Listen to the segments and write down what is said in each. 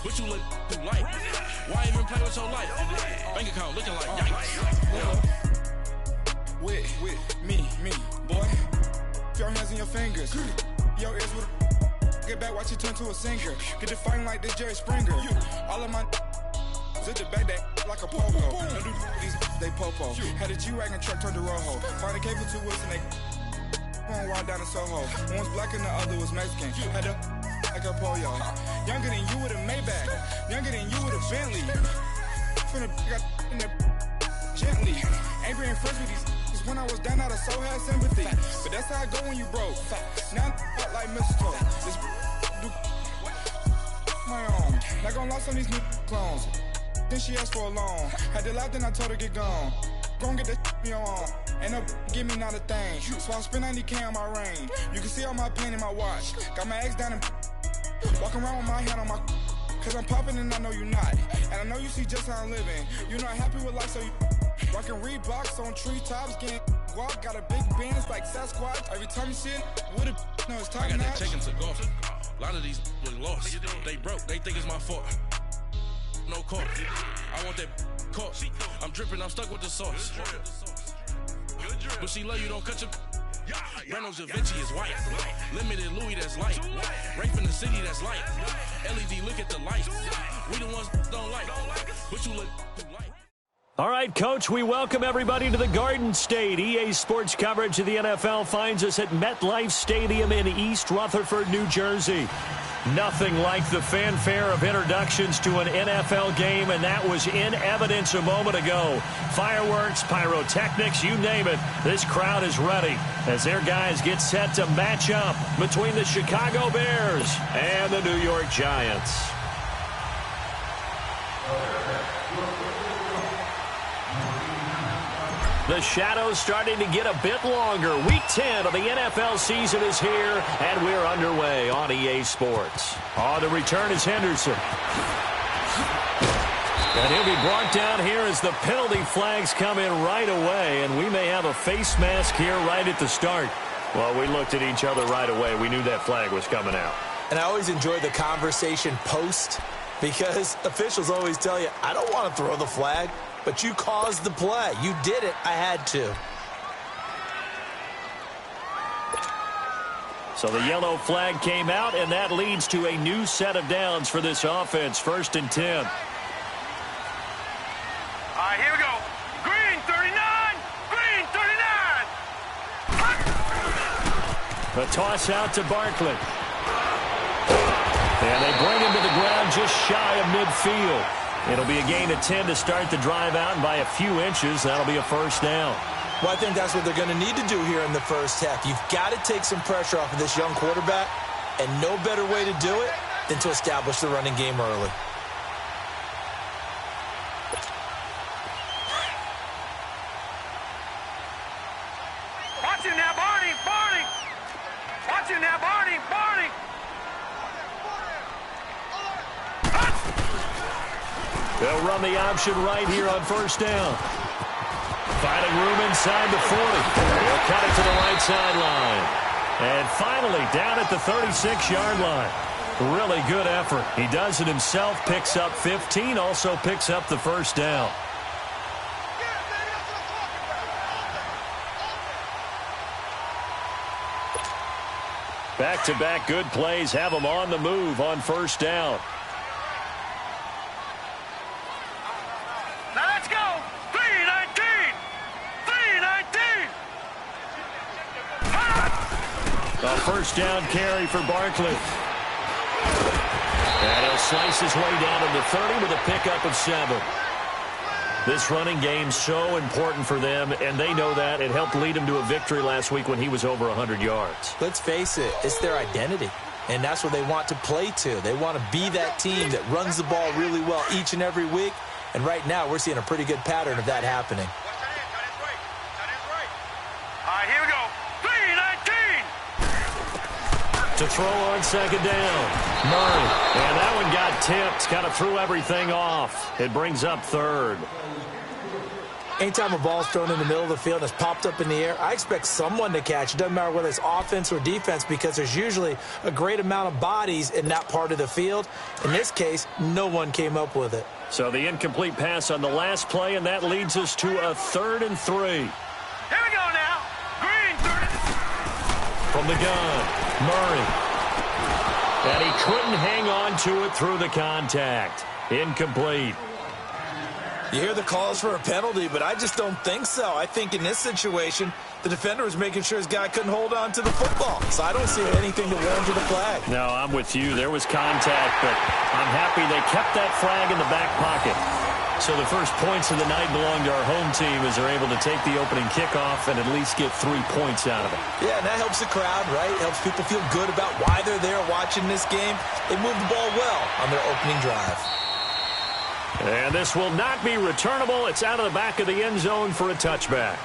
What you look too light? Why even play with your life? Bank account looking like yikes. With me, boy. Your hands in your fingers. Your ears with get back, watch you turn to a singer. Get to fighting like this Jerry Springer. All of my zip the back that like a popo. No do these they popo. Had a G-Wagon truck turned to Rojo. Find a cable 2 wheels and they going wild down in Soho. One was black and the other was Mexican. Had a like a pollo. Younger than you with a Maybach. Younger than you with a Bentley. From the got in the gently. Angry and friends with these. When I was down, I so had sympathy. But that's how I go when you broke. Now I'm like mistletoe. This do my own. Not gonna lost on these new clones. Then she asked for a loan. Had to laugh, then I told her get gone. Gon' get that me on. Ain't no give me not a thing. So I spend 90K on my ring. You can see all my pain in my watch. Got my ex down and walking around with my hand on my. Cause I'm popping and I know you not. And I know you see just how I'm living. You're not happy with life, so you. Rockin' Reeboks on treetops, getting guap, got a big Benz like Sasquatch. Every time you see it, with a no, it's top notch. I got that check into golf. A lot of these look lost. They broke, they think it's my fault. No court. I want that court. I'm dripping, I'm stuck with the sauce. But she love you, don't cut your. Breno Javinci is white. Limited Louis, that's light. Rape in the city, that's light. LED, look at the lights. We the ones don't like. But you look too light. All right, Coach, we welcome everybody to the Garden State. EA Sports coverage of the NFL finds us at MetLife Stadium in East Rutherford, New Jersey. Nothing like the fanfare of introductions to an NFL game, and that was in evidence a moment ago. Fireworks, pyrotechnics, you name it. This crowd is ready as their guys get set to match up between the Chicago Bears and the New York Giants. The shadow's starting to get a bit longer. Week 10 of the NFL season is here, and we're underway on EA Sports. On the return is Henderson. And he'll be brought down here as the penalty flags come in right away, and we may have a face mask here right at the start. Well, we looked at each other right away. We knew that flag was coming out. And I always enjoy the conversation post because officials always tell you, I don't want to throw the flag. But you caused the play. You did it. I had to. So the yellow flag came out, and that leads to a new set of downs for this offense. 1st and 10. All right, here we go. Green 39. Green 39. The toss out to Barkley. And they bring him to the ground just shy of midfield. It'll be a gain of 10 to start the drive out, and by a few inches, that'll be a first down. Well, I think that's what they're going to need to do here in the first half. You've got to take some pressure off of this young quarterback, and no better way to do it than to establish the running game early. Watch him now, Barney. Barney. Watch him now, Barney. Barney. They'll run the option right here on first down. Finding room inside the 40. They'll cut it to the right sideline. And finally, down at the 36-yard line. Really good effort. He does it himself, picks up 15, also picks up the first down. Back-to-back good plays have them on the move on first down. Now let's go. 319. 319. A first down carry for Barkley. And he'll slice his way down to the 30 with a pickup of 7. This running game's so important for them, and they know that. It helped lead him to a victory last week when he was over 100 yards. Let's face it, it's their identity, and that's what they want to play to. They want to be that team that runs the ball really well each and every week, and right now we're seeing a pretty good pattern of that happening. All right, here we go. 319. To throw on second down, Murray. And that one got tipped, kind of threw everything off. It brings up third. Anytime a ball's thrown in the middle of the field and it's popped up in the air, I expect someone to catch. It doesn't matter whether it's offense or defense because there's usually a great amount of bodies in that part of the field. In this case, no one came up with it. So the incomplete pass on the last play, and that leads us to a 3rd and 3. Here we go now. Green, 30. From the gun, Murray. And he couldn't hang on to it through the contact. Incomplete. You hear the calls for a penalty, but I just don't think so. I think in this situation, the defender was making sure his guy couldn't hold on to the football. So I don't see anything to warrant the flag. No, I'm with you. There was contact, but I'm happy they kept that flag in the back pocket. So the first points of the night belong to our home team as they're able to take the opening kickoff and at least get 3 points out of it. Yeah, and that helps the crowd, right? It helps people feel good about why they're there watching this game. They moved the ball well on their opening drive. And this will not be returnable. It's out of the back of the end zone for a touchback.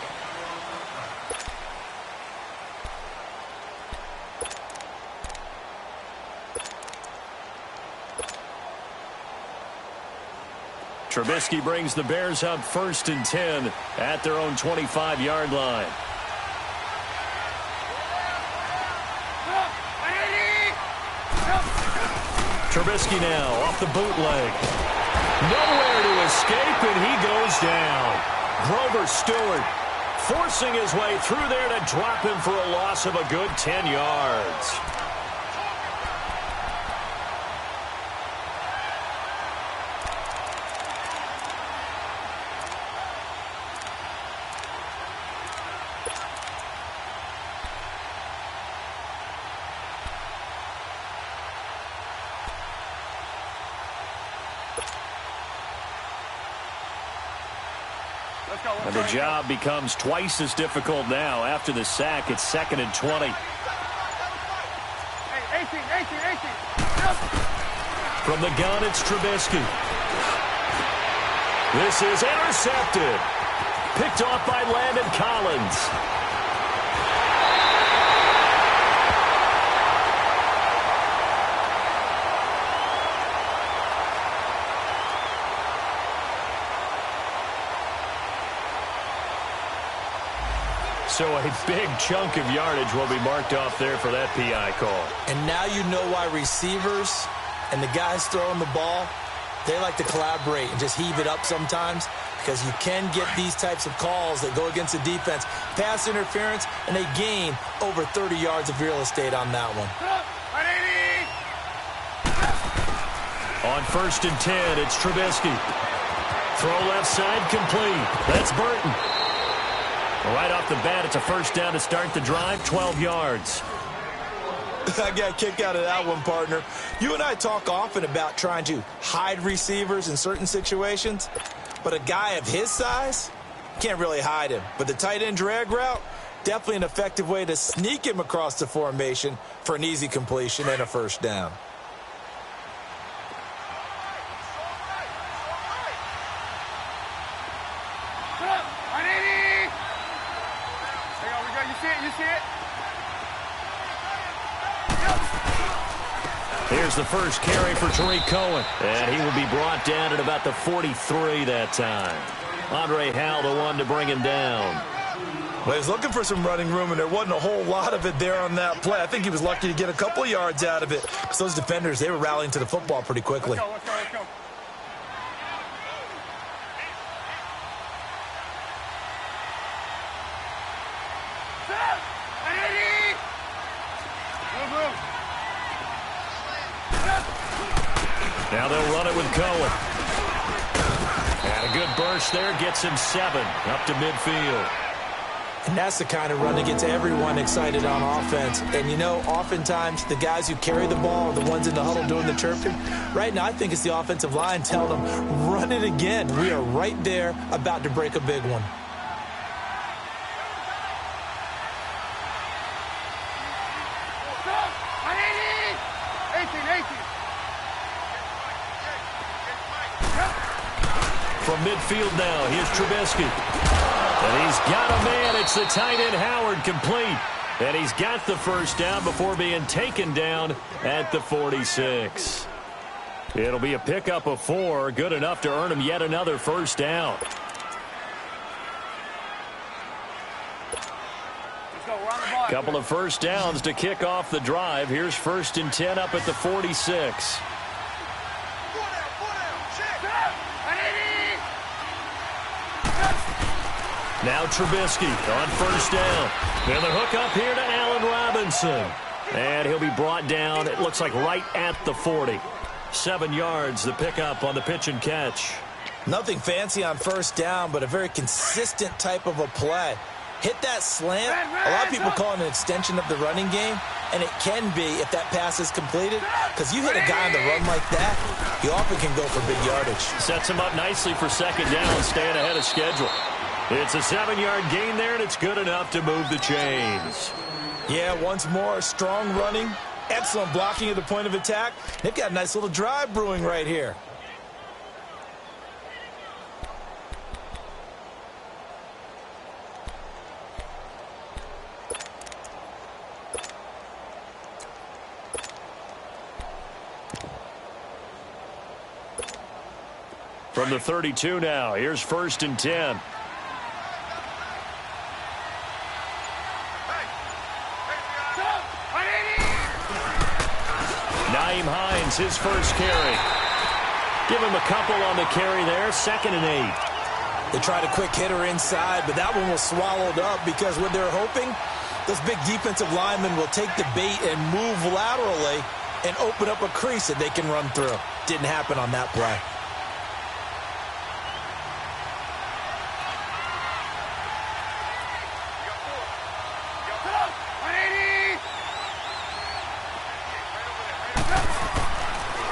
Trubisky brings the Bears up 1st and 10 at their own 25-yard line. Trubisky now off the bootleg. Nowhere to escape, and he goes down. Grover Stewart forcing his way through there to drop him for a loss of a good 10 yards. And the job becomes twice as difficult now. After the sack, it's 2nd and 20. From the gun, it's Trubisky. This is intercepted. Picked off by Landon Collins. So a big chunk of yardage will be marked off there for that PI call. And now you know why receivers and the guys throwing the ball, they like to collaborate and just heave it up sometimes because you can get these types of calls that go against the defense. Pass interference, and they gain over 30 yards of real estate on that one. On 1st and 10, it's Trubisky. Throw left side complete. That's Burton. Right off the bat, it's a 1st down to start the drive, 12 yards. I got a kick out of that one, partner. You and I talk often about trying to hide receivers in certain situations, but a guy of his size can't really hide him. But the tight end drag route, definitely an effective way to sneak him across the formation for an easy completion and a 1st down. Here's the first carry for Tariq Cohen. And he will be brought down at about the 43 that time. Andre Howell, the one to bring him down. Well, he was looking for some running room, and there wasn't a whole lot of it there on that play. I think he was lucky to get a couple of yards out of it. Because those defenders, they were rallying to the football pretty quickly. Let's go. Now they'll run it with Cohen. And a good burst there gets him 7 up to midfield. And that's the kind of run that gets everyone excited on offense. And, you know, oftentimes the guys who carry the ball are the ones in the huddle doing the chirping. Right now, I think it's the offensive line telling them, run it again. We are right there about to break a big one. From midfield now, here's Trubisky. And he's got a man. It's the tight end Howard complete. And he's got the 1st down before being taken down at the 46. It'll be a pickup of 4, good enough to earn him yet another 1st down. Couple of first downs to kick off the drive. Here's 1st and 10 up at the 46. Now Trubisky on 1st down. And the hook up here to Allen Robinson. And he'll be brought down, it looks like right at the 40. 7 yards, the pickup on the pitch and catch. Nothing fancy on 1st down, but a very consistent type of a play. Hit that slant. A lot of people call it an extension of the running game, and it can be if that pass is completed, because you hit a guy on the run like that, he often can go for big yardage. Sets him up nicely for 2nd down, staying ahead of schedule. It's a 7-yard gain there, and it's good enough to move the chains. Yeah, once more, strong running, excellent blocking at the point of attack. They've got a nice little drive brewing right here. From the 32 now, here's 1st and 10. Nyheim Hines, his first carry. Give him a couple on the carry there, 2nd and 8. They tried a quick hitter inside, but that one was swallowed up because what they're hoping, those big defensive linemen will take the bait and move laterally and open up a crease that they can run through. Didn't happen on that play.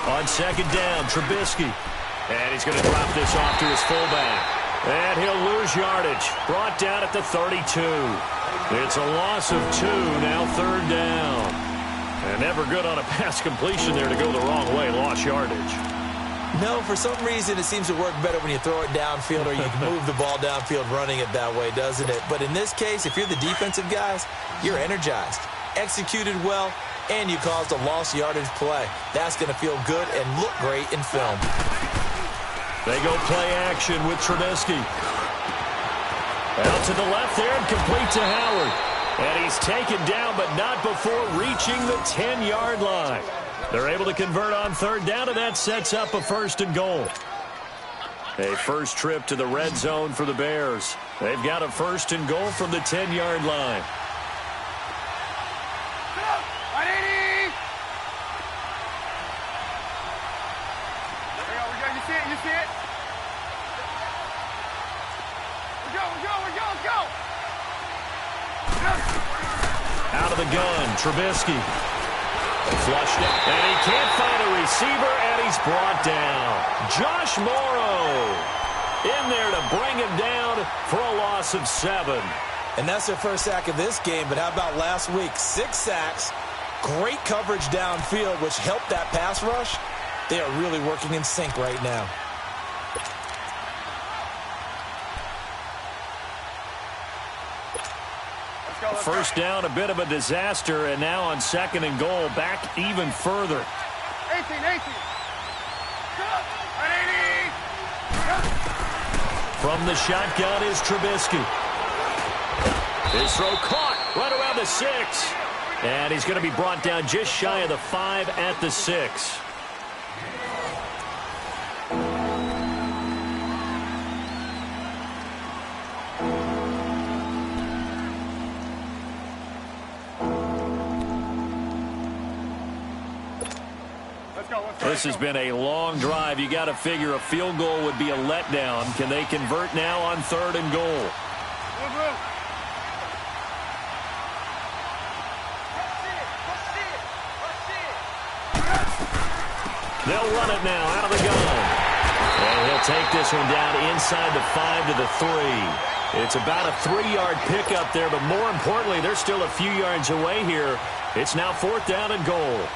On 2nd down, Trubisky. And he's going to drop this off to his fullback. And he'll lose yardage. Brought down at the 32. It's a loss of 2, now 3rd down. And never good on a pass completion there to go the wrong way. Lost yardage. No, for some reason it seems to work better when you throw it downfield or you can move the ball downfield running it that way, doesn't it? But in this case, if you're the defensive guys, you're energized, executed well, and you caused a lost yardage play. That's going to feel good and look great in film. They go play action with Trubisky. Out to the left there and complete to Howard. And he's taken down, but not before reaching the 10-yard line. They're able to convert on 3rd down, and that sets up a 1st and goal. A first trip to the red zone for the Bears. They've got a 1st and goal from the 10-yard line. Out of the gun, Trubisky. Flushed it, and he can't find a receiver, and he's brought down. Josh Morrow in there to bring him down for a loss of 7. And that's their first sack of this game, but how about last week? 6 sacks, great coverage downfield, which helped that pass rush. They are really working in sync right now. First down, a bit of a disaster, and now on 2nd and goal, back even further. 18. From the shotgun is Trubisky. His throw caught right around the 6. And he's going to be brought down just shy of the 5 at the 6. This has been a long drive. You got to figure a field goal would be a letdown. Can they convert now on 3rd and goal? They'll run it now out of the gun. And he'll take this one down inside the 5 to the 3. It's about a 3-yard pickup there, but more importantly, they're still a few yards away here. It's now 4th down and goal.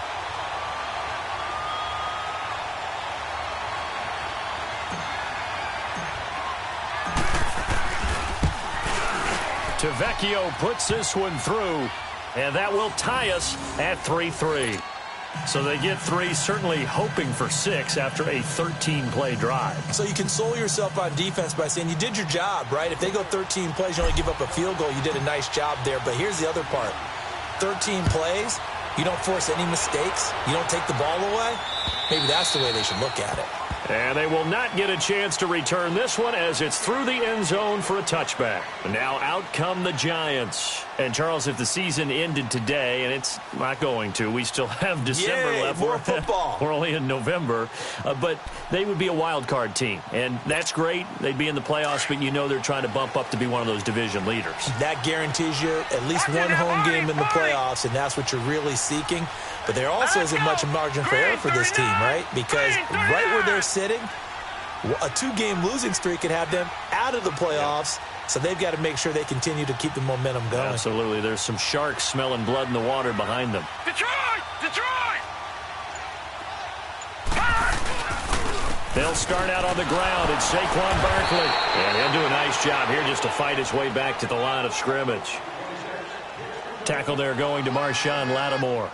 Tavecchio puts this one through, and that will tie us at 3-3. So they get 3, certainly hoping for 6 after a 13-play drive. So you console yourself on defense by saying you did your job, right? If they go 13 plays, you only give up a field goal, you did a nice job there. But here's the other part. 13 plays, you don't force any mistakes, you don't take the ball away, maybe that's the way they should look at it. And they will not get a chance to return this one as it's through the end zone for a touchback. Now out come the Giants. And, Charles, if the season ended today, and it's not going to, we still have December left. More football. We're only in November. But they would be a wild card team. And that's great. They'd be in the playoffs, but you know they're trying to bump up to be one of those division leaders. That guarantees you at least one home game in the playoffs, and that's what you're really seeking. But there also isn't much margin for error for this team, right? Because right where they're sitting, a 2-game losing streak could have them out of the playoffs. So they've got to make sure they continue to keep the momentum going. Absolutely. There's some sharks smelling blood in the water behind them. Detroit! Detroit! They'll start out on the ground. It's Saquon Barkley. And he'll do a nice job here just to fight his way back to the line of scrimmage. Tackle there going to Marshawn Lattimore.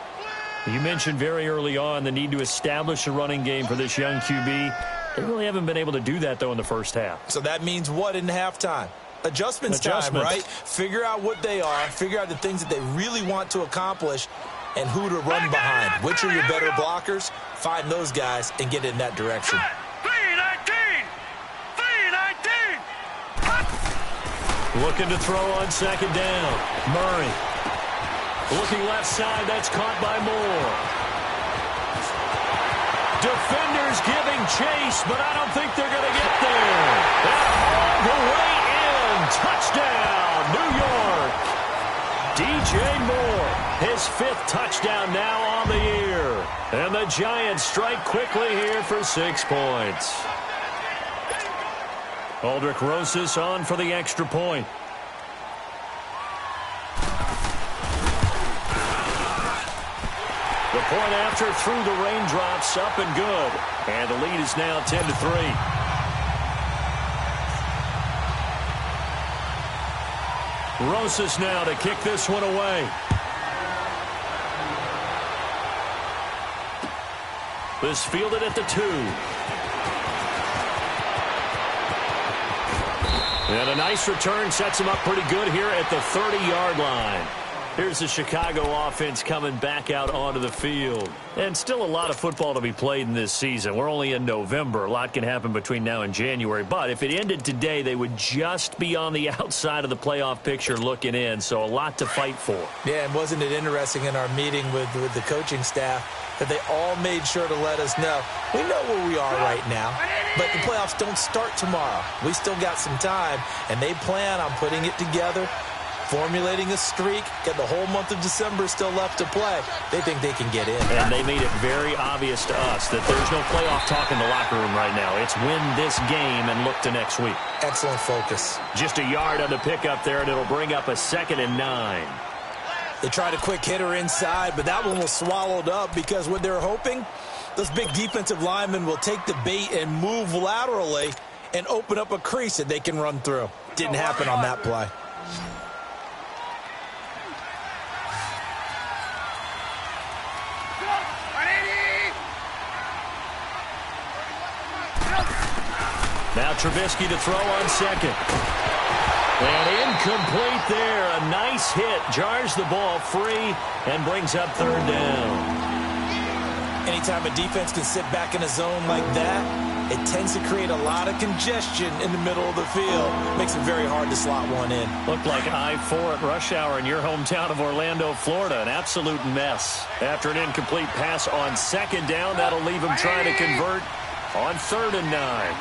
You mentioned very early on the need to establish a running game for this young QB. They really haven't been able to do that, though, in the first half. So that means what in halftime? Adjustments time, right? Figure out what they are, figure out the things that they really want to accomplish, and who to run behind. Which are your better blockers? Find those guys and get in that direction. 3-19! 3-19! Looking to throw on second down. Murray. Looking left side, that's caught by Moore. Defenders giving chase, but I don't think they're going to get there. All the way in. Touchdown, New York. DJ Moore, his 5th touchdown now on the year. And the Giants strike quickly here for 6 points. Aldrick Rosas on for the extra point. The point after through the raindrops, up and good. And the lead is now 10-3. Rosas now to kick this one away. This fielded at the 2. And a nice return sets him up pretty good here at the 30-yard line. Here's the Chicago offense coming back out onto the field. And still a lot of football to be played in this season. We're only in November. A lot can happen between now and January. But if it ended today, they would just be on the outside of the playoff picture looking in. So a lot to fight for. Yeah, and wasn't it interesting in our meeting with the coaching staff that they all made sure to let us know, we know where we are right now, but the playoffs don't start tomorrow. We still got some time, and they plan on putting it together, formulating a streak, got the whole month of December still left to play. They think they can get in. And they made it very obvious to us that there's no playoff talk in the locker room right now. It's win this game and look to next week. Excellent focus. Just a yard on the pickup there, and it'll bring up a 2nd and 9. They tried a quick hitter inside, but that one was swallowed up because what they're hoping, those big defensive linemen will take the bait and move laterally and open up a crease that they can run through. Didn't happen on that play. Now Trubisky to throw on second. And incomplete there. A nice hit. Jars the ball free and brings up 3rd down. Anytime a defense can sit back in a zone like that, it tends to create a lot of congestion in the middle of the field. Makes it very hard to slot one in. Looked like I-4 at rush hour in your hometown of Orlando, Florida. An absolute mess. After an incomplete pass on 2nd down, that'll leave him trying to convert on 3rd and 9.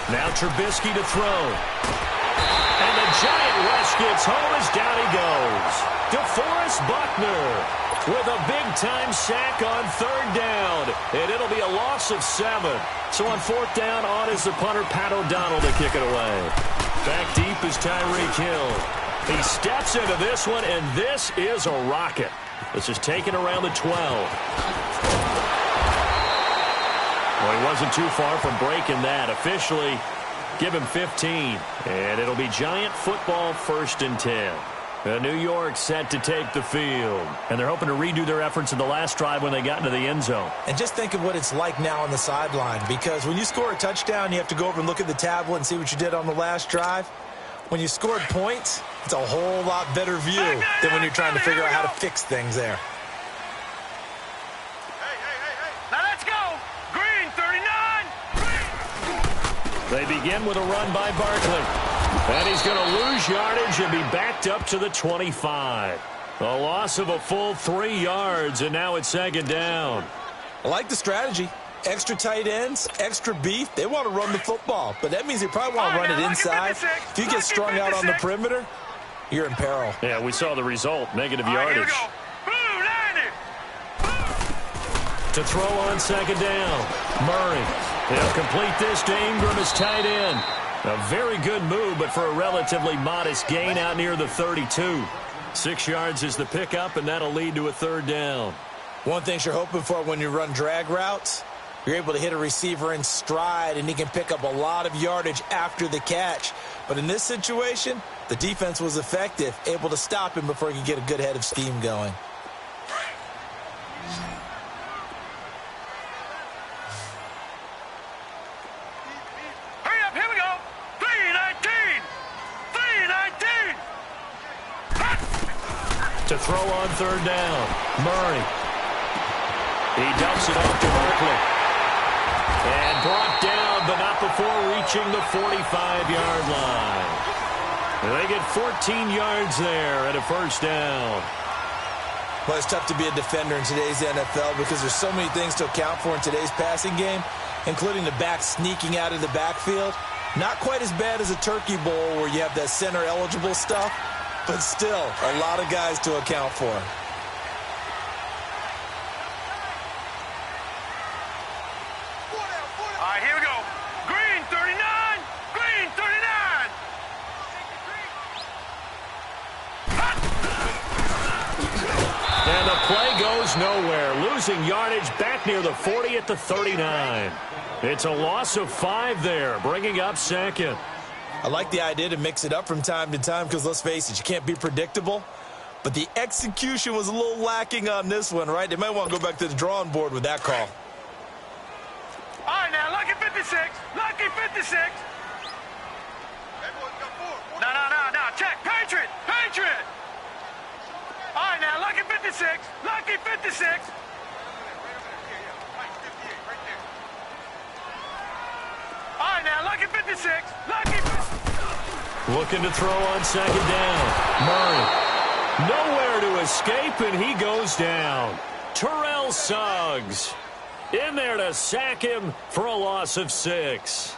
Now Trubisky to throw. And the Giant rush gets home as down he goes. DeForest Buckner with a big-time sack on 3rd down. And it'll be a loss of 7. So on 4th down, on is the punter, Pat O'Donnell, to kick it away. Back deep is Tyreek Hill. He steps into this one, and this is a rocket. This is taken around the 12. Well, he wasn't too far from breaking that. Officially, give him 15. And it'll be Giant football 1st and 10. New York set to take the field. And they're hoping to redo their efforts in the last drive when they got into the end zone. And just think of what it's like now on the sideline, because when you score a touchdown, you have to go over and look at the tablet and see what you did on the last drive. When you scored points, it's a whole lot better view than when you're trying to figure out how to fix things there. Now let's go. Green, 39. They begin with a run by Barkley. And he's going to lose yardage and be backed up to the 25. A loss of a full 3 yards, and now it's second down. I like the strategy. Extra tight ends, extra beef. They want to run the football, but that means they probably want to run it inside. If you get strung out on the perimeter, you're in peril. Yeah, we saw the result, negative yardage. To throw on second down, Murray. He'll complete this to Ingram as tight end. A very good move, but for a relatively modest gain out near the 32. 6 yards is the pickup, and that'll lead to a third down. One thing you're hoping for when you run drag routes, you're able to hit a receiver in stride, and he can pick up a lot of yardage after the catch. But in this situation, the defense was effective, able to stop him before he could get a good head of steam going. Hurry up, here we go. 3-19. 3-19. To throw on third down, Murray. He dumps it off to Barkley. And brought down, but not before reaching the 45-yard line. And they get 14 yards there at a first down. Well, it's tough to be a defender in today's NFL because there's so many things to account for in today's passing game, including the back sneaking out of the backfield. Not quite as bad as a turkey bowl where you have that center-eligible stuff, but still a lot of guys to account for. All right, here we go. Green, 39. Green, 39. And the play goes nowhere. Losing yardage back near the 40 at the 39. It's a loss of 5 there, bringing up second. I like the idea to mix it up from time to time because, let's face it, you can't be predictable. But the execution was a little lacking on this one, right? They might want to go back to the drawing board with that call. All right, now, lucky 56. Lucky 56. No. Check. Patriot. Patriot. All right, now, lucky 56. Lucky 56. All right, now, lucky 56. Lucky 56. Looking to throw on second down. Murray. Nowhere to escape, and he goes down. Terrell Suggs in there to sack him for a loss of 6.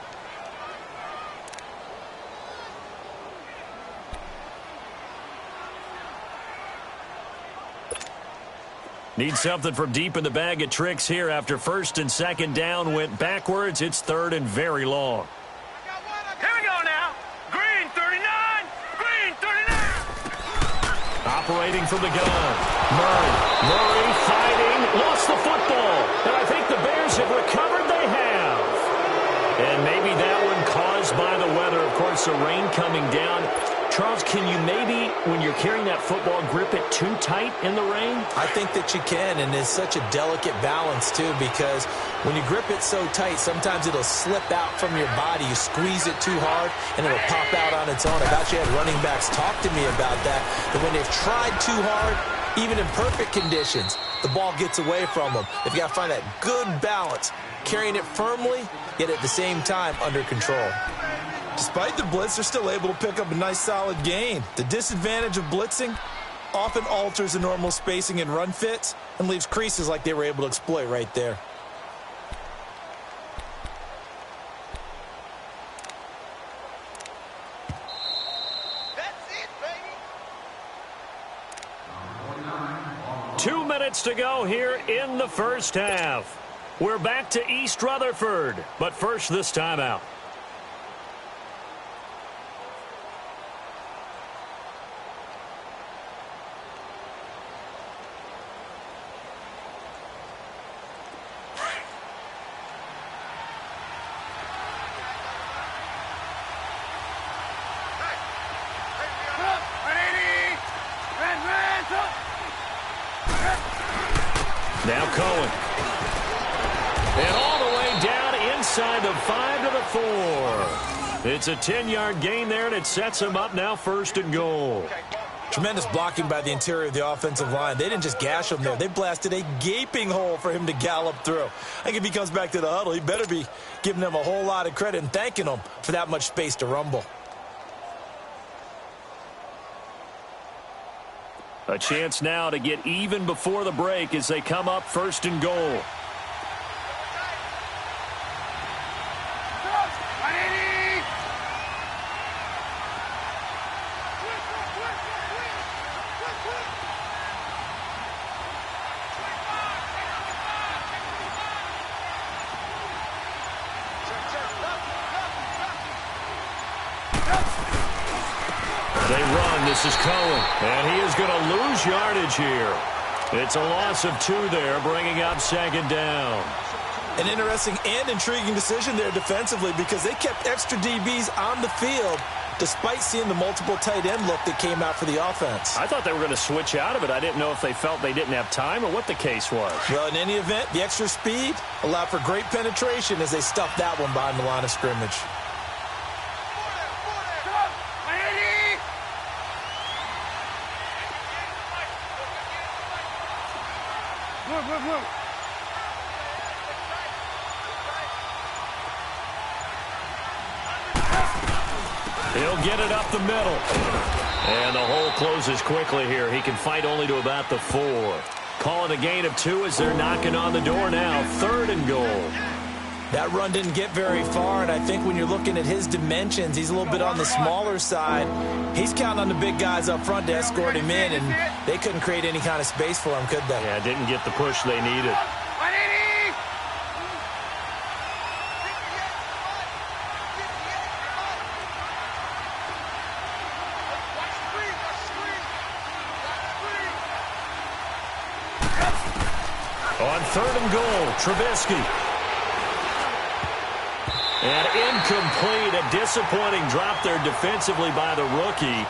Need something from deep in the bag of tricks here after first and second down went backwards. It's third and very long. Here we go now. Green, 39. Green, 39. Operating from the gun. Murray fighting. Lost the football. And I think the Bears have recovered. They have. And maybe that one caused by the weather. Of course, the rain coming down. Charles, can you maybe, when you're carrying that football, grip it too tight in the rain? I think that you can, and it's such a delicate balance, too, because when you grip it so tight, sometimes it'll slip out from your body. You squeeze it too hard, and it'll pop out on its own. I've actually had running backs talk to me about that when they've tried too hard, even in perfect conditions, the ball gets away from them. If you got to find that good balance, carrying it firmly, yet at the same time under control. Despite the blitz, they're still able to pick up a nice, solid gain. The disadvantage of blitzing often alters the normal spacing and run fits and leaves creases like they were able to exploit right there. That's it, baby. 2 minutes to go here in the first half. We're back to East Rutherford, but first this timeout. Now Cohen. And all the way down inside the 5 to the 4. It's a 10-yard gain there, and it sets him up now 1st and goal. Tremendous blocking by the interior of the offensive line. They didn't just gash him there. They blasted a gaping hole for him to gallop through. I think if he comes back to the huddle, he better be giving them a whole lot of credit and thanking them for that much space to rumble. A chance now to get even before the break as they come up 1st and goal. They run. This is Cohen. And he is going to lose yardage here. It's a loss of 2 there, bringing up 2nd down. An interesting and intriguing decision there defensively because they kept extra DBs on the field despite seeing the multiple tight end look that came out for the offense. I thought they were going to switch out of it. I didn't know if they felt they didn't have time or what the case was. Well, in any event, the extra speed allowed for great penetration as they stuffed that one behind the line of scrimmage. He'll get it up the middle. And the hole closes quickly here. He can fight only to about the 4. Calling a gain of 2 as they're knocking on the door now. 3rd and goal. That run didn't get very far, and I think when you're looking at his dimensions, he's a little bit on the smaller side. He's counting on the big guys up front to escort him in, and they couldn't create any kind of space for him, could they? Yeah, didn't get the push they needed. On 3rd and goal, Trubisky. And incomplete, a disappointing drop there defensively by the rookie.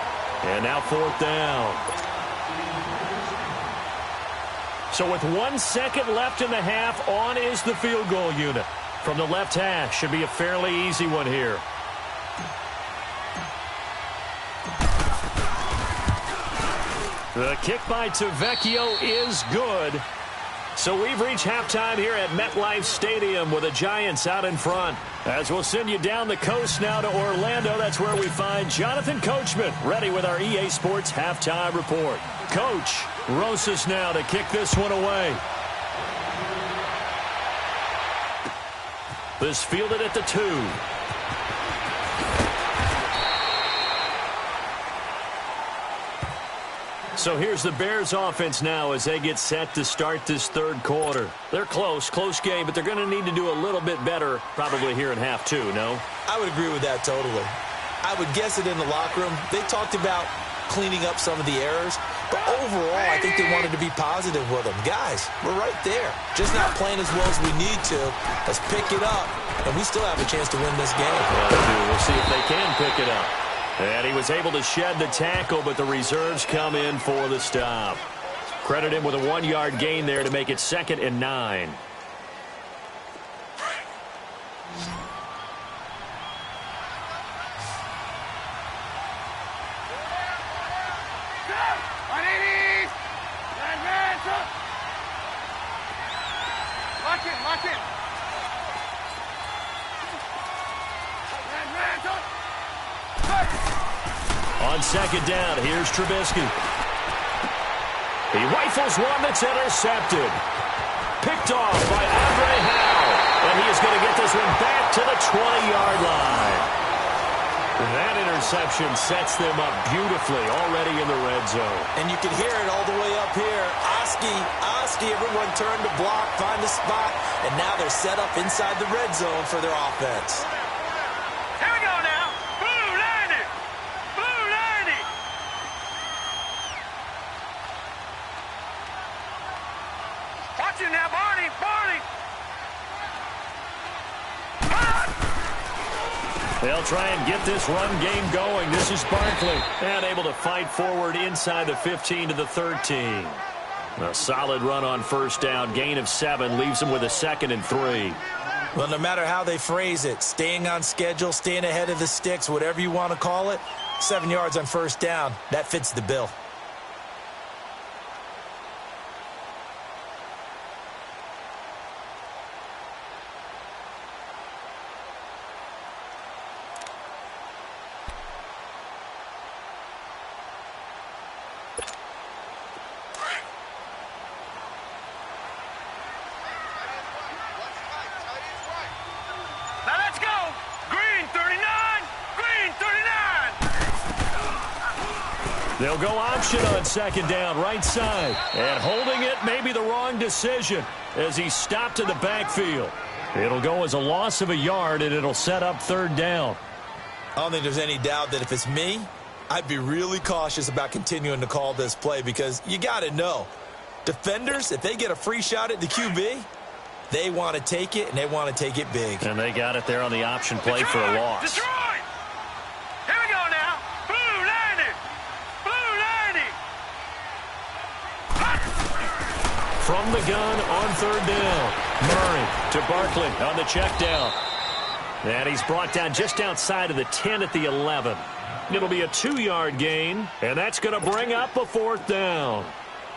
And now 4th down. So with 1 second left in the half, on is the field goal unit. From the left hash, should be a fairly easy one here. The kick by Tavecchio is good. So we've reached halftime here at MetLife Stadium with the Giants out in front. As we'll send you down the coast now to Orlando, that's where we find Jonathan Coachman ready with our EA Sports Halftime Report. Coach, Rosas now to kick this one away. This fielded at the 2. So here's the Bears offense now as they get set to start this 3rd quarter. They're close game, but they're going to need to do a little bit better probably here in half 2, no? I would agree with that totally. I would guess it in the locker room. They talked about cleaning up some of the errors, but overall I think they wanted to be positive with them. Guys, we're right there. Just not playing as well as we need to. Let's pick it up, and we still have a chance to win this game. Well, they do. We'll see if they can pick it up. And he was able to shed the tackle, but the reserves come in for the stop. Credit him with a 1-yard gain there to make it 2nd and 9. Lock in. On 2nd down, here's Trubisky. He rifles one that's intercepted. Picked off by Andre Howe. And he is going to get this one back to the 20-yard line. That interception sets them up beautifully already in the red zone. And you can hear it all the way up here. Oski, everyone turned to block, find a spot, and now they're set up inside the red zone for their offense. Here we go now. Blue landing. Watch it now, Barney. They'll try and get this run game going. This is Barkley. And able to fight forward inside the 15 to the 13. A solid run on first down. Gain of 7 leaves him with a 2nd and 3. Well, no matter how they phrase it, staying on schedule, staying ahead of the sticks, whatever you want to call it, 7 yards on first down, that fits the bill. They'll go option on 2nd down, right side. And holding it may be the wrong decision as he stopped in the backfield. It'll go as a loss of a yard, and it'll set up 3rd down. I don't think there's any doubt that if it's me, I'd be really cautious about continuing to call this play because you got to know, defenders, if they get a free shot at the QB, they want to take it, and they want to take it big. And they got it there on the option play for a loss. Detroit! Here we go now. Blue 90! Blue 90! From the gun on 3rd down. Murray to Barkley on the check down. And he's brought down just outside of the 10 at the 11. It'll be a 2-yard gain, and that's going to bring up a 4th down.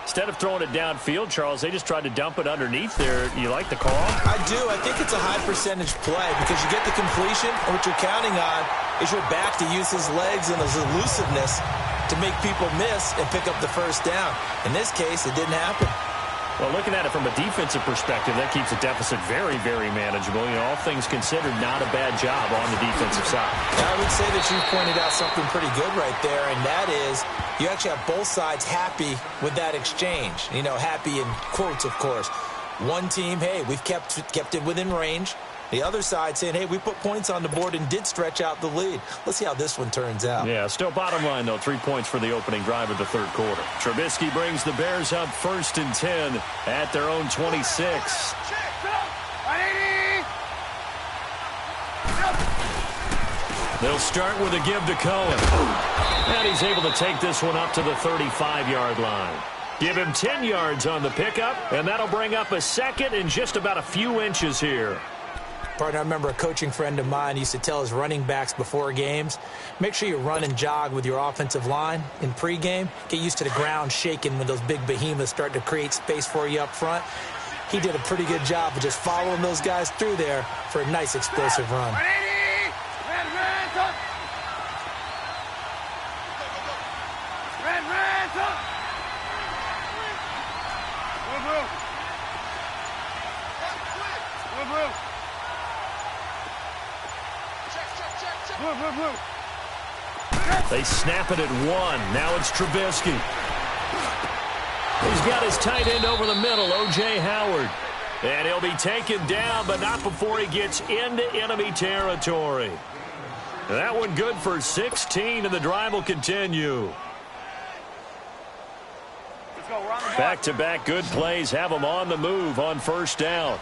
Instead of throwing it downfield, Charles, they just tried to dump it underneath there. You like the call? I do. I think it's a high percentage play because you get the completion, and what you're counting on is your back to use his legs and his elusiveness to make people miss and pick up the first down. In this case, it didn't happen. Well, looking at it from a defensive perspective, that keeps the deficit very, very manageable. You know, all things considered, not a bad job on the defensive side. I would say that you've pointed out something pretty good right there, and that is you actually have both sides happy with that exchange. You know, happy in quotes, of course. One team, hey, we've kept it within range. The other side saying, hey, we put points on the board and did stretch out the lead. Let's see how this one turns out. Yeah, still bottom line, though, 3 points for the opening drive of the 3rd quarter. Trubisky brings the Bears up 1st and 10 at their own 26. They'll start with a give to Cohen. And he's able to take this one up to the 35-yard line. Give him 10 yards on the pickup, and that'll bring up a 2nd and just about a few inches here. Partner, I remember a coaching friend of mine used to tell his running backs before games, make sure you run and jog with your offensive line in pregame. Get used to the ground shaking when those big behemoths start to create space for you up front. He did a pretty good job of just following those guys through there for a nice explosive run. They snap it at 1. Now it's Trubisky. He's got his tight end over the middle, O.J. Howard. And he'll be taken down, but not before he gets into enemy territory. That one good for 16, and the drive will continue. Back-to-back good plays have them on the move on first down.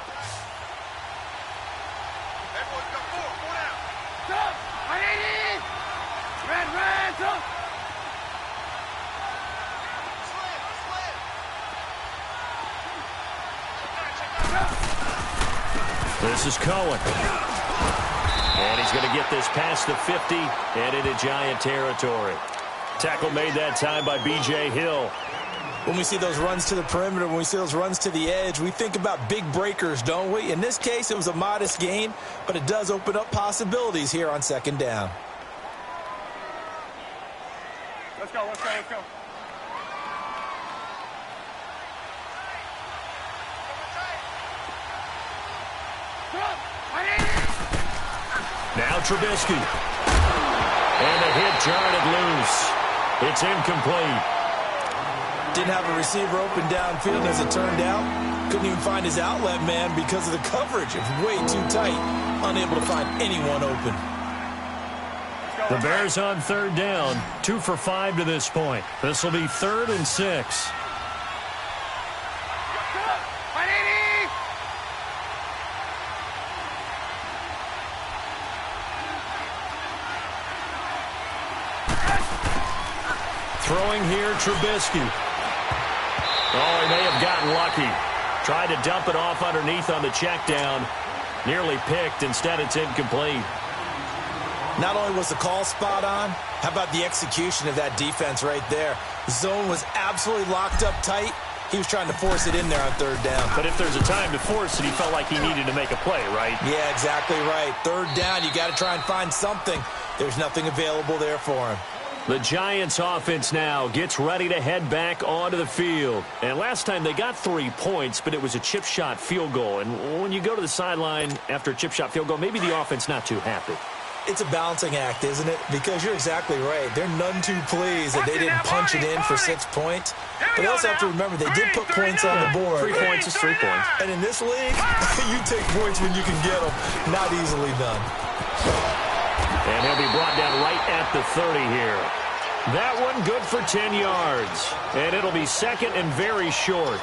This is Cohen. And he's going to get this past the 50 and into Giant territory. Tackle made that time by B.J. Hill. When we see those runs to the perimeter, when we see those runs to the edge, we think about big breakers, don't we? In this case, it was a modest gain, but it does open up possibilities here on 2nd down. Let's go, let's go, let's go. Now Trubisky. And the hit jarred it loose. It's incomplete. Didn't have a receiver open downfield as it turned out. Couldn't even find his outlet man because of the coverage. It was way too tight. Unable to find anyone open. The Bears on 3rd down. 2 for 5 to this point. This will be 3rd and 6. Throwing here, Trubisky. Oh, he may rookie. Tried to dump it off underneath on the check down. Nearly picked. Instead, it's incomplete. Not only was the call spot on, how about the execution of that defense right there? The zone was absolutely locked up tight. He was trying to force it in there on third down. But if there's a time to force it, he felt like he needed to make a play, right? Yeah, exactly right. Third down, you got to try and find something. There's nothing available there for him. The Giants offense now gets ready to head back onto the field. And last time they got 3 points, but it was a chip shot field goal. And when you go to the sideline after a chip shot field goal, maybe the offense not too happy. It's a balancing act, isn't it? Because you're exactly right. They're none too pleased that they didn't punch it in for 6 points. But you also have to remember they did put points on the board. 3 points is 3 points. And in this league, you take points when you can get them. Not easily done. And he'll be brought down right at the 30 here. That one good for 10 yards. And it'll be second and very short.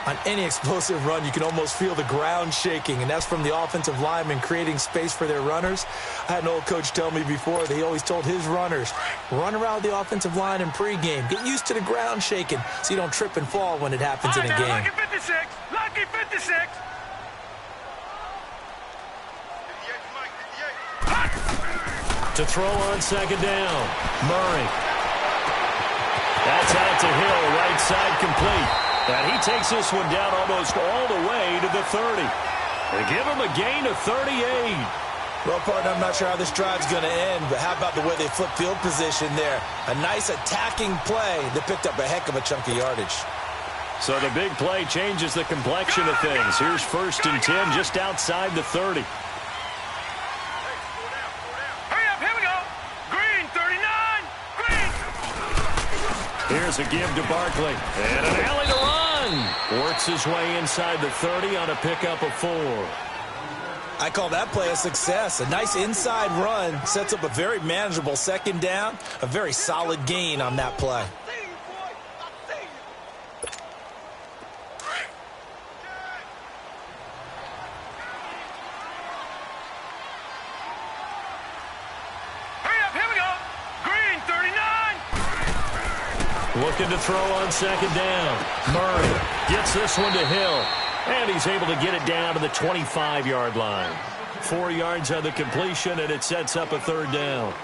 On any explosive run, you can almost feel the ground shaking, and that's from the offensive linemen creating space for their runners. I had an old coach tell me before that he always told his runners, run around the offensive line in pregame. Get used to the ground shaking so you don't trip and fall when it happens in a game. Lucky 56! Lucky 56! To throw on second down. Murray. That's out to Hill, right side complete. And he takes this one down almost all the way to the 30. They give him a gain of 38. Well, partner, I'm not sure how this drive's going to end, but how about the way they flip field position there? A nice attacking play that picked up a heck of a chunk of yardage. So the big play changes the complexion of things. Here's 1st and 10 just outside the 30. Here's a give to Barkley. And an alley to run. Works his way inside the 30 on a pickup of 4. I call that play a success. A nice inside run sets up a very manageable second down. A very solid gain on that play. Looking to throw on second down. Murray gets this one to Hill. And he's able to get it down to the 25-yard line. 4 yards on the completion, and it sets up a third down.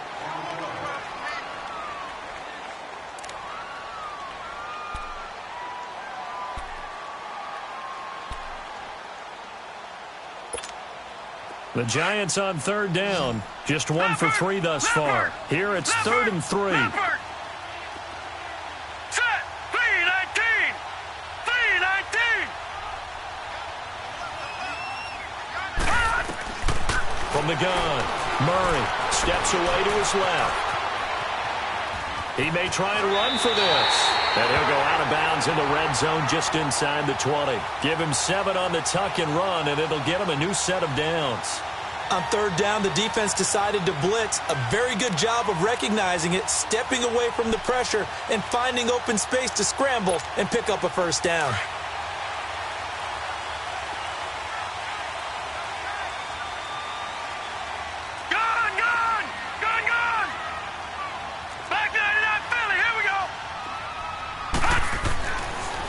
The Giants on third down. Just 1 for 3 thus far. Here it's 3rd and 3. From the gun, Murray steps away to his left. He may try and run for this. And he'll go out of bounds in the red zone just inside the 20. Give him 7 on the tuck and run, and it'll get him a new set of downs. On third down, the defense decided to blitz. A very good job of recognizing it, stepping away from the pressure, and finding open space to scramble and pick up a first down.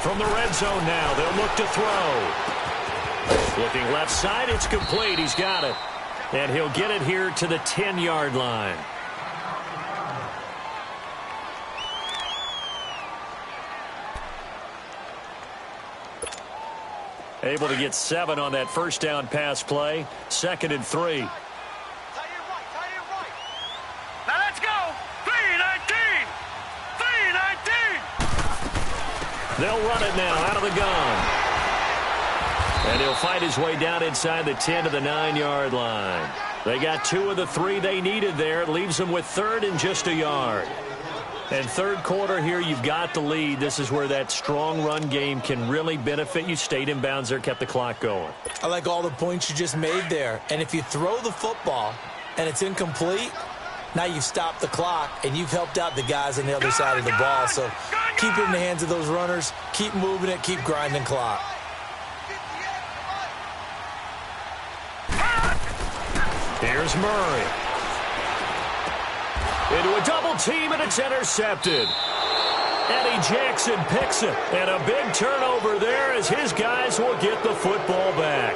From the red zone now, they'll look to throw. Looking left side, it's complete. He's got it. And he'll get it here to the 10-yard line. Able to get 7 on that first down pass play. 2nd and 3. Now let's go. 3-19. 3-19. They'll run it now out of the gun. And he'll fight his way down inside the 10 to the 9-yard line. They got 2 of the 3 they needed there. It leaves them with 3rd and just a yard. And third quarter here, you've got the lead. This is where that strong run game can really benefit you. Stayed in bounds there, kept the clock going. I like all the points you just made there. And if you throw the football and it's incomplete, now you've stopped the clock and you've helped out the guys on the other side of the ball. So keep it in the hands of those runners. Keep moving it. Keep grinding clock. Here's Murray. Into a double team, and it's intercepted. Eddie Jackson picks it. And a big turnover there as his guys will get the football back.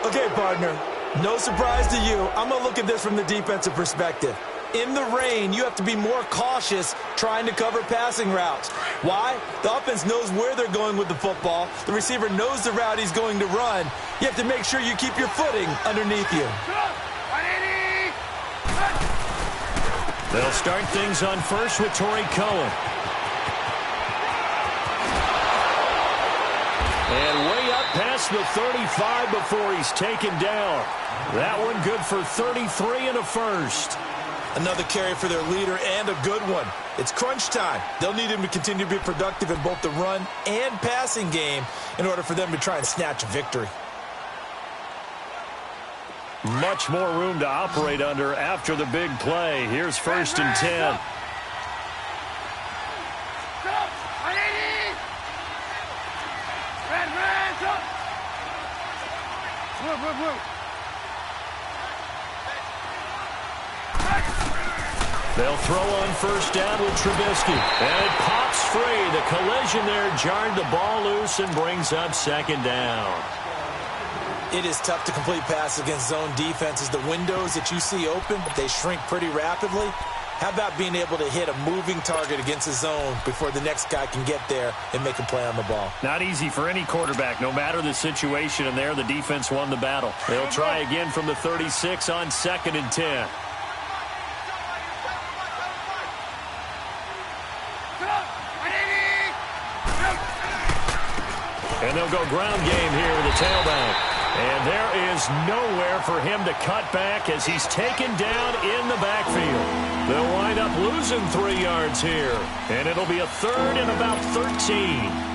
Okay, partner, no surprise to you. I'm going to look at this from the defensive perspective. In the rain, you have to be more cautious trying to cover passing routes. Why? The offense knows where they're going with the football. The receiver knows the route he's going to run. You have to make sure you keep your footing underneath you. They'll start things on first with Torrey Cohen. And way up past the 35 before he's taken down. That one good for 33 and a first. Another carry for their leader and a good one. It's crunch time. They'll need him to continue to be productive in both the run and passing game in order for them to try and snatch a victory. Much more room to operate under after the big play. Here's 1st and 10. They'll throw on first down with Trubisky. And it pops free. The collision there jarred the ball loose and brings up 2nd down. It is tough to complete passes against zone defenses. The windows that you see open, they shrink pretty rapidly. How about being able to hit a moving target against a zone before the next guy can get there and make a play on the ball? Not easy for any quarterback, no matter the situation. And there, the defense won the battle. They'll try again from the 36 on 2nd and 10. And they'll go ground game here with the tailback. And there is nowhere for him to cut back as he's taken down in the backfield. They'll wind up losing 3 yards here. And it'll be a 3rd and about 13.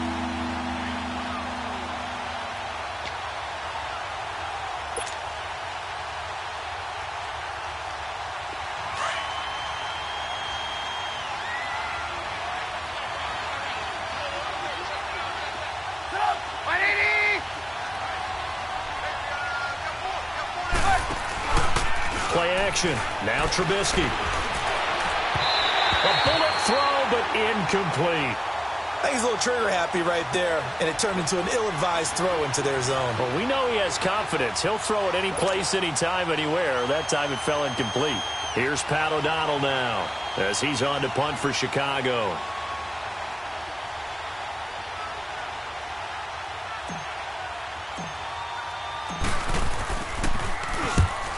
Play action. Now Trubisky. A bullet throw, but incomplete. I think he's a little trigger happy right there, and it turned into an ill-advised throw into their zone. Well, we know he has confidence. He'll throw it any place, anytime, anywhere. That time it fell incomplete. Here's Pat O'Donnell now as he's on to punt for Chicago.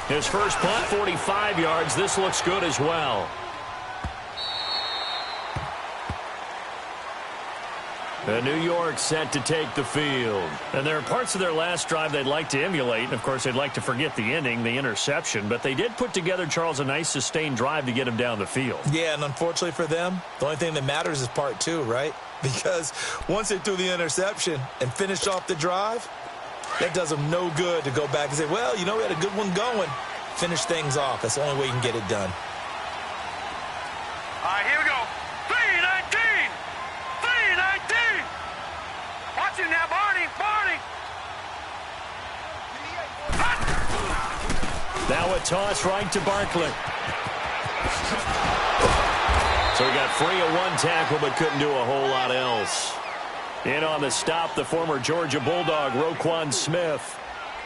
His first punt, 45 yards. This looks good as well. And New York set to take the field. And there are parts of their last drive they'd like to emulate. And, of course, they'd like to forget the ending, the interception. But they did put together, Charles, a nice sustained drive to get him down the field. Yeah, and unfortunately for them, the only thing that matters is part 2, right? Because once they threw the interception and finished off the drive, that does them no good to go back and say, well, you know, we had a good one going. Finish things off. That's the only way you can get it done. All right, here we go. 3-19. 3-19. Watch it now, Barney. Barney. Now a toss right to Barkley. So he got free of one tackle but couldn't do a whole lot else. In on the stop, the former Georgia Bulldog, Roquan Smith.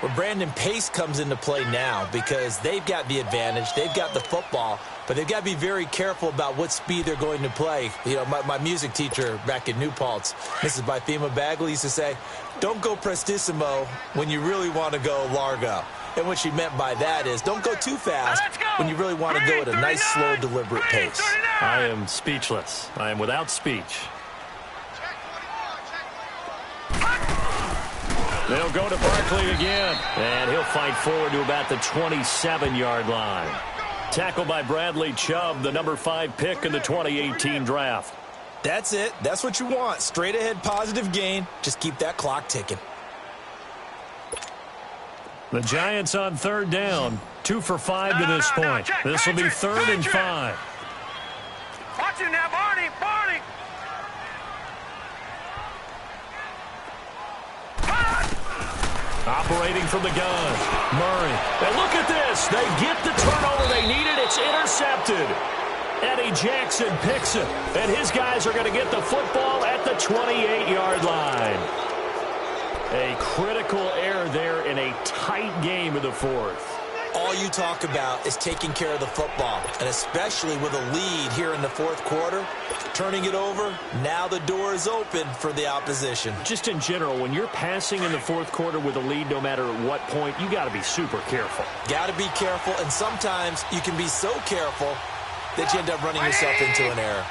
Well, Brandon, pace comes into play now because they've got the advantage. They've got the football, but they've got to be very careful about what speed they're going to play. You know, my music teacher back in New Paltz, Mrs. Bythema Bagley, used to say, don't go prestissimo when you really want to go largo. And what she meant by that is don't go too fast when you really want to go at a nice, slow, deliberate pace. I am speechless. I am without speech. They'll go to Barkley again, and he'll fight forward to about the 27-yard line. Tackled by Bradley Chubb, the number 5 pick in the 2018 draft. That's it. That's what you want. Straight ahead, positive gain. Just keep that clock ticking. The Giants on 3rd down. 2 for 5 to this point. This will be 3rd and 5. Watch it now, Barney. Barney. Operating from the gun, Murray. And look at this. They get the turnover they needed. It's intercepted. Eddie Jackson picks it. And his guys are going to get the football at the 28-yard line. A critical error there in a tight game in the fourth. All you talk about is taking care of the football, and especially with a lead here in the fourth quarter, turning it over, now the door is open for the opposition. Just in general, when you're passing in the fourth quarter with a lead, no matter at what point, you got to be super careful. Got to be careful, and sometimes you can be so careful that you end up running yourself into an error.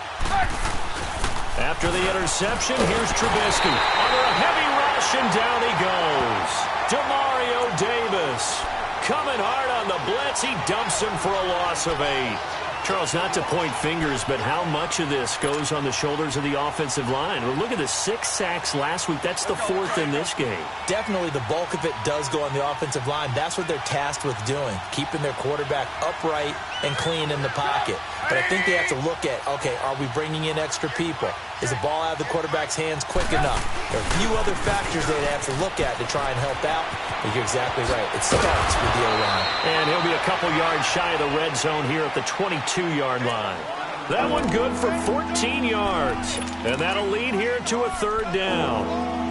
After the interception, here's Trubisky. Under a heavy rush, and down he goes. Demario Davis coming hard on the blitz. He dumps him for a loss of 8. Charles, not to point fingers, but how much of this goes on the shoulders of the offensive line? Well, look at the 6 sacks last week. That's the 4th in this game. Definitely the bulk of it does go on the offensive line. That's what they're tasked with doing, keeping their quarterback upright and clean in the pocket. But I think they have to look at, okay, are we bringing in extra people? Is the ball out of the quarterback's hands quick enough? There are a few other factors they'd have to look at to try and help out. But you're exactly right. It starts with the O-line. And he'll be a couple yards shy of the red zone here at the 22-yard line. That one good for 14 yards. And that'll lead here to a 3rd down.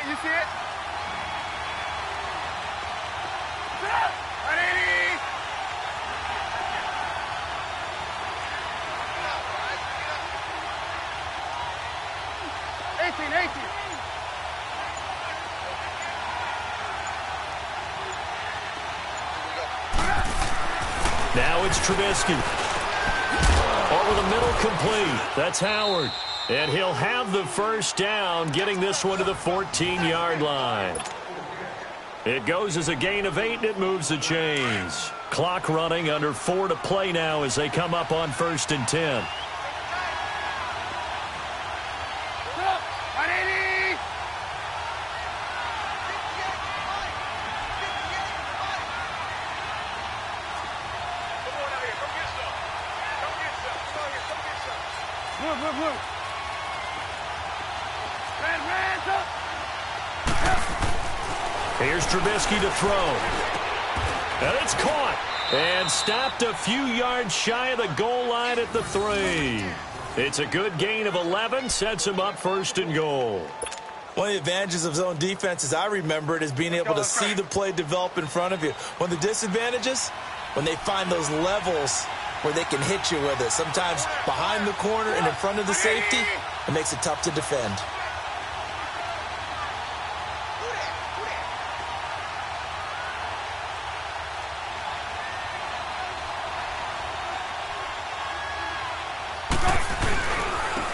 You see it? Now it's Trubisky. Over the middle, complete. That's Howard. And he'll have the first down, getting this one to the 14-yard line. It goes as a gain of 8, and it moves the chains. Clock running, under 4 to play now as they come up on 1st and 10. Here's Trubisky to throw. And it's caught. And stopped a few yards shy of the goal line at the 3. It's a good gain of 11. Sets him up 1st and goal. One of the advantages of zone defense, as I remember it, is being able to see the play develop in front of you. One of the disadvantages, when they find those levels where they can hit you with it. Sometimes behind the corner and in front of the safety, it makes it tough to defend.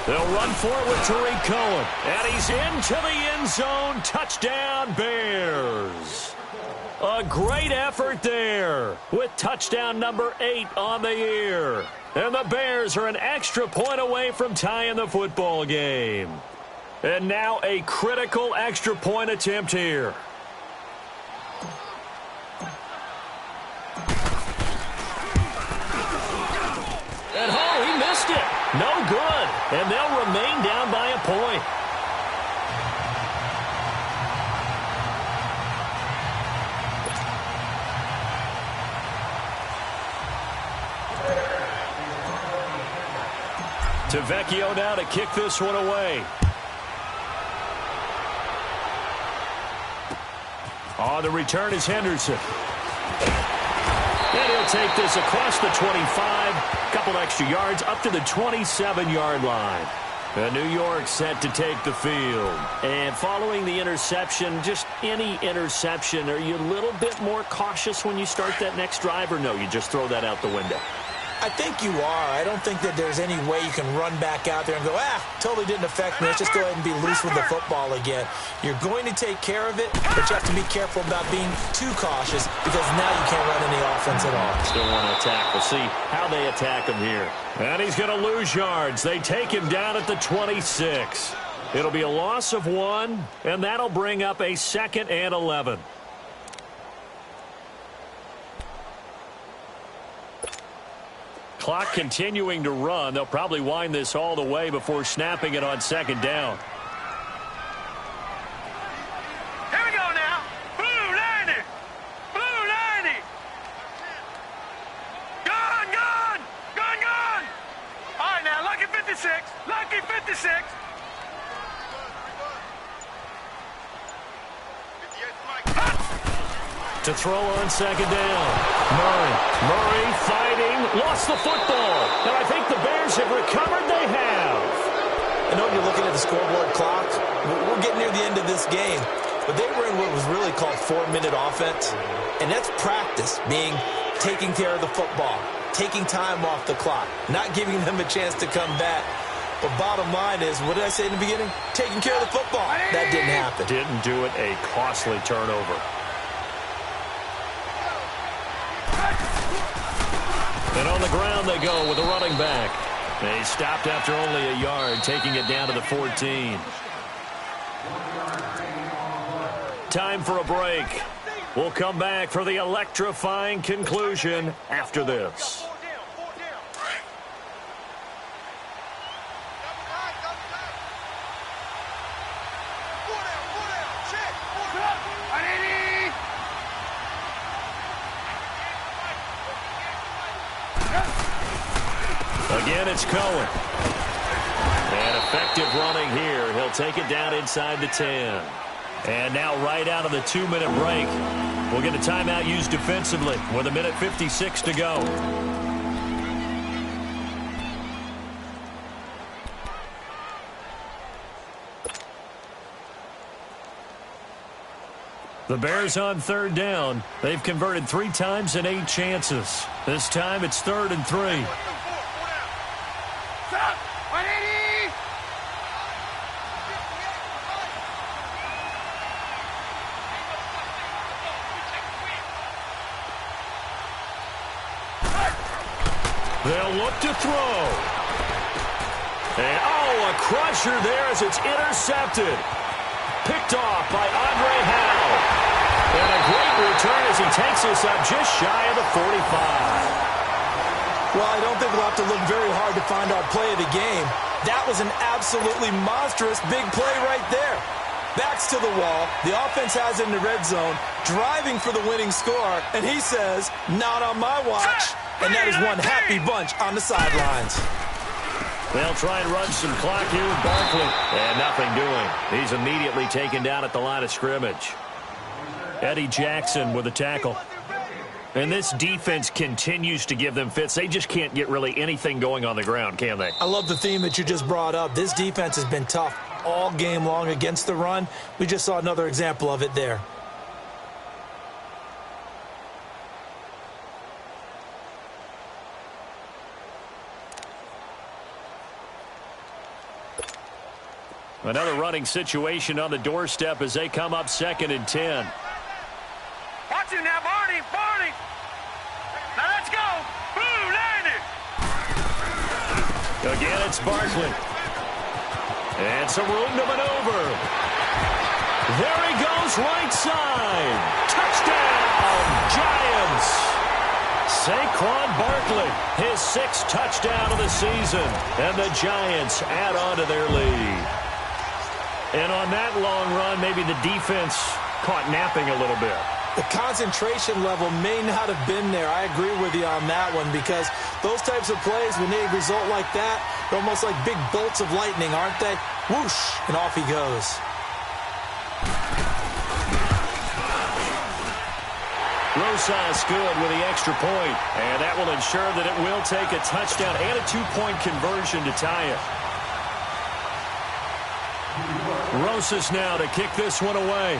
They'll run for it with Tariq Cohen. And he's into the end zone. Touchdown, Bears. A great effort there with touchdown number 8 on the year. And the Bears are an extra point away from tying the football game. And now a critical extra point attempt here. And he missed it. No good. And they'll remain down by a point. Vecchio now to kick this one away. On the return is Henderson. And he'll take this across the 25. Couple extra yards up to the 27-yard line. New York set to take the field. And following the interception, just any interception, are you a little bit more cautious when you start that next drive, or no, you just throw that out the window? I think you are. I don't think that there's any way you can run back out there and go, totally didn't affect me. Let's just go ahead and be loose with the football again. You're going to take care of it, but you have to be careful about being too cautious because now you can't run any offense at all. Still want to attack. We'll see how they attack him here. And he's going to lose yards. They take him down at the 26. It'll be a loss of 1, and that'll bring up a 2nd and 11. Clock continuing to run. They'll probably wind this all the way before snapping it on 2nd down. Here we go now. Blue 90. Blue 90. To throw on second down. Murray fighting. Lost the football. And I think the Bears have recovered. They have. I know you're looking at the scoreboard clock. We're getting near the end of this game. But they were in what was really called 4-minute offense. And that's practice, being taking care of the football, taking time off the clock, not giving them a chance to come back. But bottom line is, what did I say in the beginning? Taking care of the football. That didn't happen. Didn't do it. A costly turnover. And on the ground they go with a running back. They stopped after only a yard, taking it down to the 14. Time for a break. We'll come back for the electrifying conclusion after this. Again, it's Cohen. And effective running here. He'll take it down inside the 10. And now right out of the 2-minute break, we'll get a timeout used defensively with 1:56 to go. The Bears on third down. They've converted 3 times in 8 chances. This time it's 3rd and 3. They'll look to throw. And, a crusher there as it's intercepted. Picked off by Andre Howe. And a great return as he takes us up just shy of the 45. Well, I don't think we'll have to look very hard to find our play of the game. That was an absolutely monstrous big play right there. Backs to the wall. The offense has it in the red zone, driving for the winning score. And he says, not on my watch. And that is one happy bunch on the sidelines. They'll try and run some clock here with Barkley. And nothing doing. He's immediately taken down at the line of scrimmage. Eddie Jackson with a tackle. And this defense continues to give them fits. They just can't get really anything going on the ground, can they? I love the theme that you just brought up. This defense has been tough all game long against the run. We just saw another example of it there. Another running situation on the doorstep as they come up 2nd and 10. Watch him now, Barney. Now let's go. Boom, landed. Again, it's Barkley. And some room to maneuver. There he goes, right side. Touchdown, Giants. Saquon Barkley, his 6th touchdown of the season. And the Giants add on to their lead. And on that long run, maybe the defense caught napping a little bit. The concentration level may not have been there. I agree with you on that one, because those types of plays, when they result like that, they're almost like big bolts of lightning, aren't they? Whoosh, and off he goes. Rosas good with the extra point, and that will ensure that it will take a touchdown and a 2-point conversion to tie it. Rosas now to kick this one away.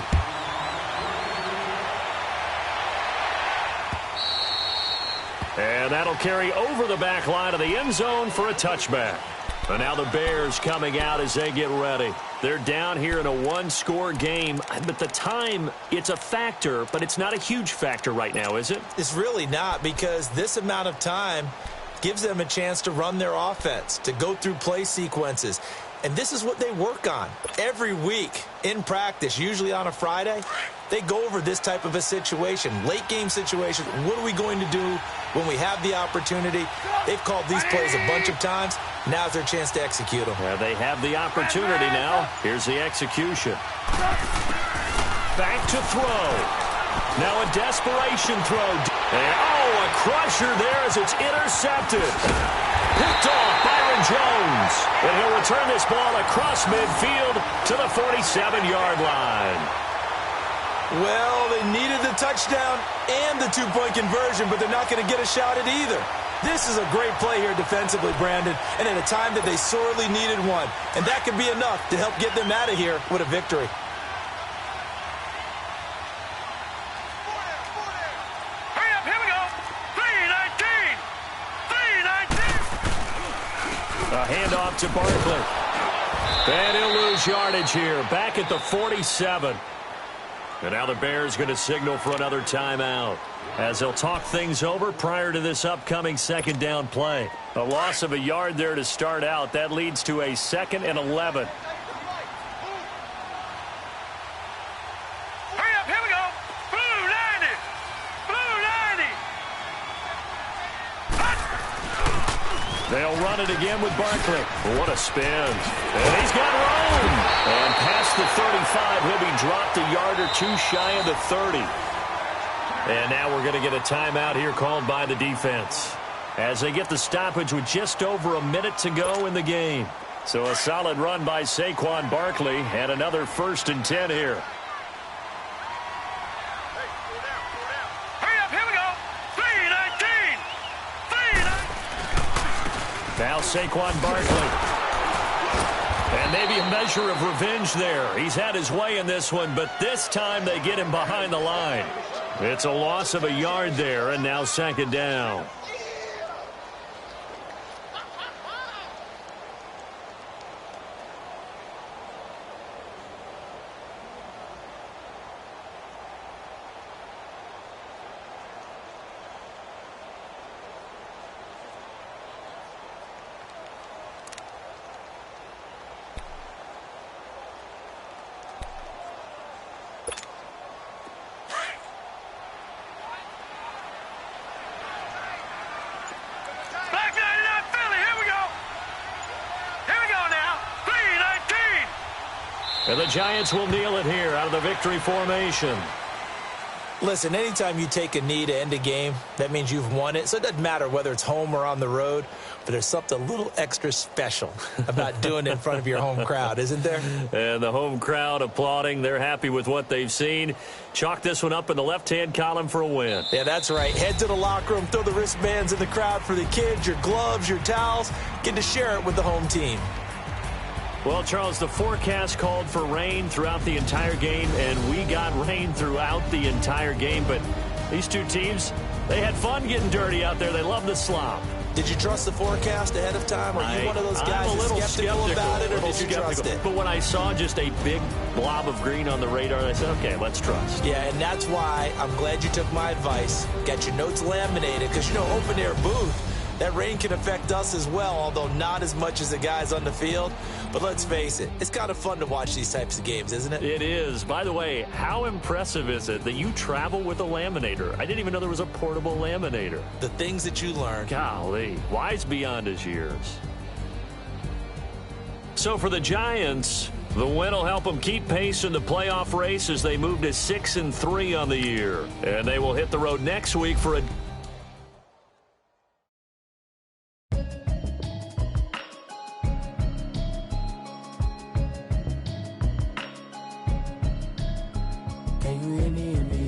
And that'll carry over the back line of the end zone for a touchback. And now the Bears coming out as they get ready. They're down here in a 1-score game. But the time, it's a factor, but it's not a huge factor right now, is it? It's really not, because this amount of time gives them a chance to run their offense, to go through play sequences. And this is what they work on every week in practice, usually on a Friday. They go over this type of a situation, late game situation. What are we going to do when we have the opportunity? They've called these plays a bunch of times. Now's their chance to execute them. Yeah, they have the opportunity now. Here's the execution. Back to throw. Now a desperation throw. And, a crusher there as it's intercepted. Picked off Byron Jones. And he'll return this ball across midfield to the 47-yard line. Well, they needed the touchdown and the two-point conversion, but they're not going to get a shot at either. This is a great play here defensively, Brandon, and at a time that they sorely needed one. And that could be enough to help get them out of here with a victory. Hurry up, here we go. 3:19. A handoff to Barkley. And he'll lose yardage here. Back at the 47. And now the Bears going to signal for another timeout as they'll talk things over prior to this upcoming second down play. A loss of a yard there to start out. That leads to a 2nd and 11. Hurry up, here we go. Blue 90. Blue 90. They'll run it again with Barkley. What a spin. And he's got room. And past the 35, he'll be dropped a yard or two shy of the 30. And now we're going to get a timeout here called by the defense as they get the stoppage with just over a minute to go in the game. So a solid run by Saquon Barkley and another 1st and 10 here. Hurry up, here we go. 3:19. 3:19. Now Saquon Barkley. And maybe a measure of revenge there. He's had his way in this one, but this time they get him behind the line. It's a loss of a yard there, and now 2nd down. And the Giants will kneel it here out of the victory formation. Listen, anytime you take a knee to end a game, that means you've won it. So it doesn't matter whether it's home or on the road, but there's something a little extra special about doing it in front of your home crowd, isn't there? And the home crowd applauding. They're happy with what they've seen. Chalk this one up in the left-hand column for a win. Yeah, that's right. Head to the locker room, throw the wristbands in the crowd for the kids, your gloves, your towels. Get to share it with the home team. Well, Charles, the forecast called for rain throughout the entire game, and we got rain throughout the entire game. But these two teams, they had fun getting dirty out there. They love the slop. Did you trust the forecast ahead of time? Are you one of those guys that's skeptical about it, or did you trust it? But when I saw just a big blob of green on the radar, I said, okay, let's trust. Yeah, and that's why I'm glad you took my advice. Get your notes laminated, because, you know, open-air booth, that rain can affect us as well, although not as much as the guys on the field. But let's face it, it's kind of fun to watch these types of games, isn't it? It is. By the way, how impressive is it that you travel with a laminator? I didn't even know there was a portable laminator. The things that you learn. Golly, wise beyond his years. So for the Giants, the win will help them keep pace in the playoff race as they move to 6-3 on the year. And they will hit the road next week for a Can you hear me in the